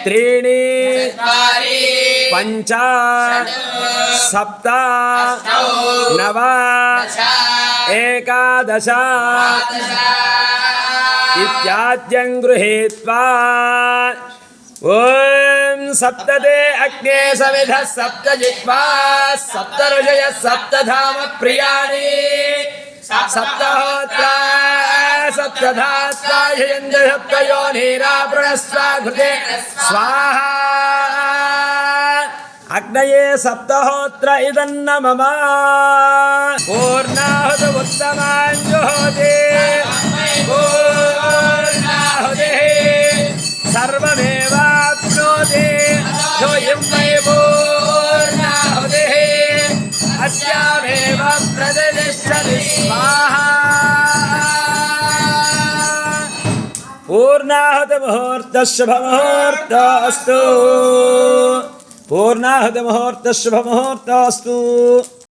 त्रीणि पञ्च सप्त नव एकादश इत्याद्यं गृहीत्वा ॐ सप्तदे अग्ने सविधः सप्तजिह्वा सप्तऋषयः सप्तधाम प्रियाणि सप्तहोत्रा सप्तधात्रा यजन्ते सप्तयोनिरावृणस्वा घृते स्वाहा अग्नये सप्तहोत्र इदन्न मम पूर्णाहुतमुत्तमाञ्जुहोति पूर्णाहुतिः सर्वमेवाप्नोति योऽयं वै पूर्णाहुतिः अस्यामेव प्रतिष्ठति स्वाहा पूर्णाहुतिमुहूर्तः शुभमुहूर्तोऽस्तु पूर्णाहुतिमुहूर्तः शुभमुहूर्तोऽस्तु।